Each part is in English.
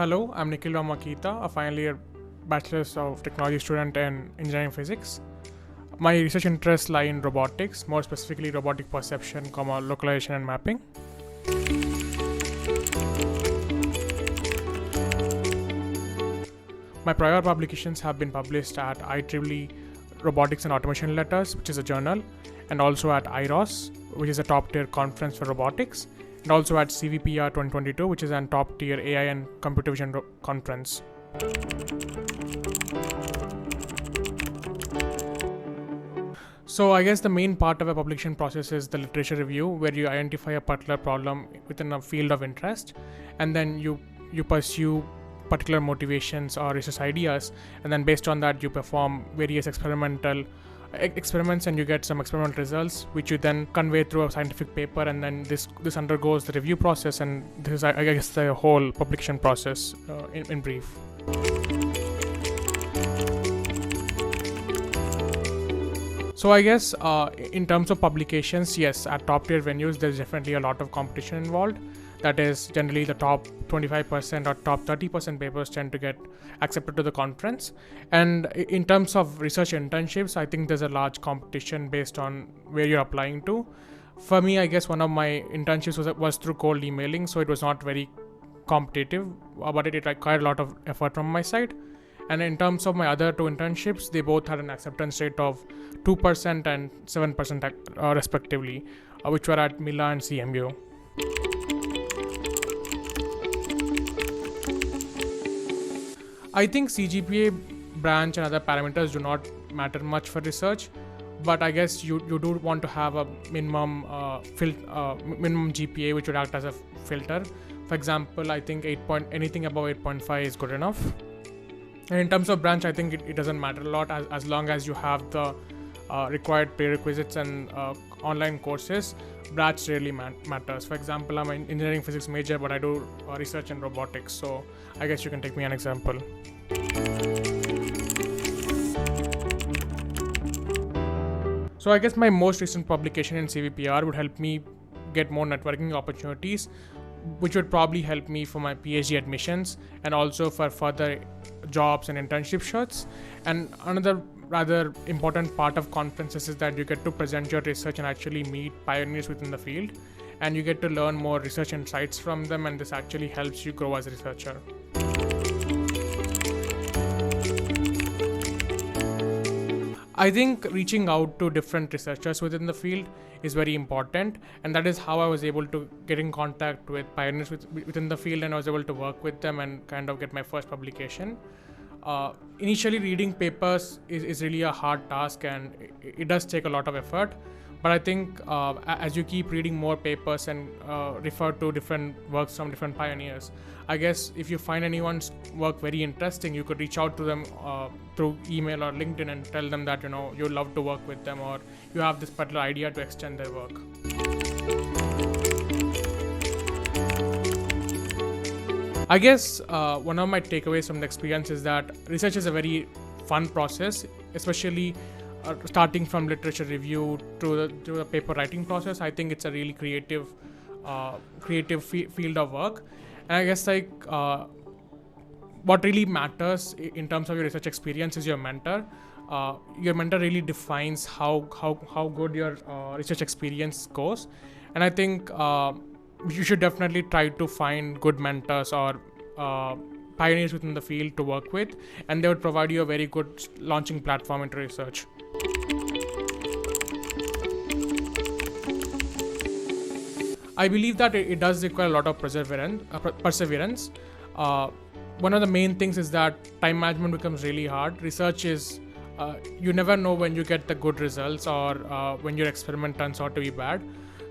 Hello, I'm Nikhil Varma Keetha, a final year Bachelor of Technology student in Engineering Physics. My research interests lie in robotics, more specifically robotic perception, localization and mapping. My prior publications have been published at IEEE Robotics and Automation Letters, which is a journal, and also at IROS, which is a top tier conference for robotics, and also at CVPR 2022, which is a top tier AI and computer vision conference. So I guess the main part of a publication process is the literature review, where you identify a particular problem within a field of interest, and then you pursue particular motivations or research ideas, and then based on that you perform various experiments and you get some experimental results, which you then convey through a scientific paper, and then this undergoes the review process, and this is I guess the whole publication process in brief. So I guess in terms of publications, yes, at top tier venues there's definitely a lot of competition involved. That is, generally the top 25% or top 30% papers tend to get accepted to the conference. And in terms of research internships, I think there's a large competition based on where you're applying to. For me, I guess one of my internships was through cold emailing, so it was not very competitive, but it required a lot of effort from my side. And in terms of my other two internships, they both had an acceptance rate of 2% and 7% respectively, which were at Mila and CMU. I think CGPA branch and other parameters do not matter much for research, but I guess you do want to have a minimum GPA, which would act as a filter. For example, I think anything above 8.5 is good enough. And in terms of branch, I think it doesn't matter a lot as long as you have the required prerequisites and online courses. Branch really matters. For example, I'm an engineering physics major, but I do research in robotics, so I guess you can take me an example. So I guess my most recent publication in CVPR would help me get more networking opportunities, which would probably help me for my PhD admissions and also for further jobs and internship shots. And another rather important part of conferences is that you get to present your research and actually meet pioneers within the field, and you get to learn more research insights from them, and this actually helps you grow as a researcher. I think reaching out to different researchers within the field is very important, and that is how I was able to get in contact with pioneers within the field, and I was able to work with them and kind of get my first publication. Initially, reading papers is really a hard task, and it does take a lot of effort. But I think as you keep reading more papers and refer to different works from different pioneers, I guess if you find anyone's work very interesting, you could reach out to them through email or LinkedIn and tell them that you'd love to work with them, or you have this particular idea to extend their work. I guess one of my takeaways from the experience is that research is a very fun process, especially starting from literature review to the paper writing process. I think it's a really creative field of work, and I guess what really matters in terms of your research experience is your mentor. Your mentor really defines how good your research experience goes, and I think you should definitely try to find good mentors or pioneers within the field to work with, and they would provide you a very good launching platform into research. I believe that it does require a lot of perseverance. One of the main things is that time management becomes really hard. Research is you never know when you get the good results or when your experiment turns out to be bad.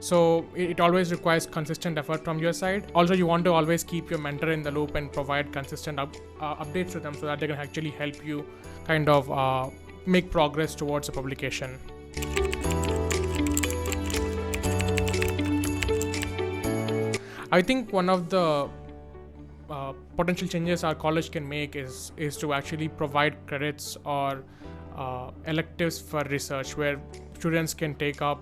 So it always requires consistent effort from your side. Also, you want to always keep your mentor in the loop and provide consistent updates to them so that they can actually help you kind of make progress towards a publication. I think one of the potential changes our college can make is to actually provide credits or electives for research, where students can take up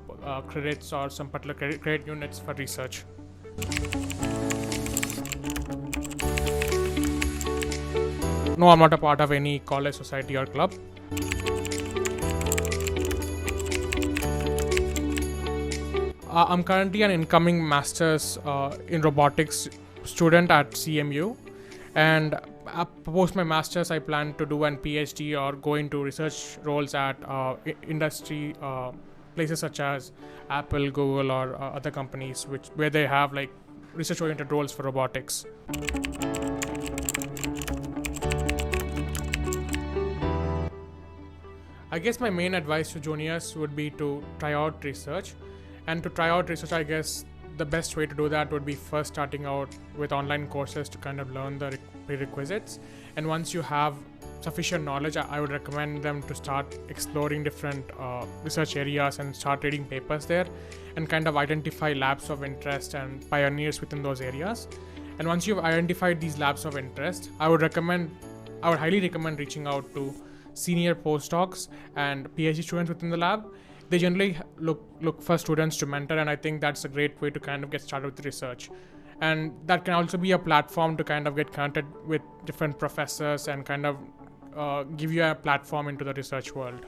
credits or some particular credit units for research. No, I'm not a part of any college, society, or club. I'm currently an incoming master's in robotics student at CMU, and post my master's, I plan to do an PhD or go into research roles at industry places such as Apple, Google, or other companies where they have like research-oriented roles for robotics. I guess my main advice to juniors would be to try out research. And to try out research, I guess the best way to do that would be first starting out with online courses to kind of learn the prerequisites. And once you have sufficient knowledge, I would recommend them to start exploring different research areas and start reading papers there and kind of identify labs of interest and pioneers within those areas. And once you've identified these labs of interest, I would highly recommend reaching out to senior postdocs and PhD students within the lab. They generally look for students to mentor, and I think that's a great way to kind of get started with research. And that can also be a platform to kind of get connected with different professors and kind of give you a platform into the research world.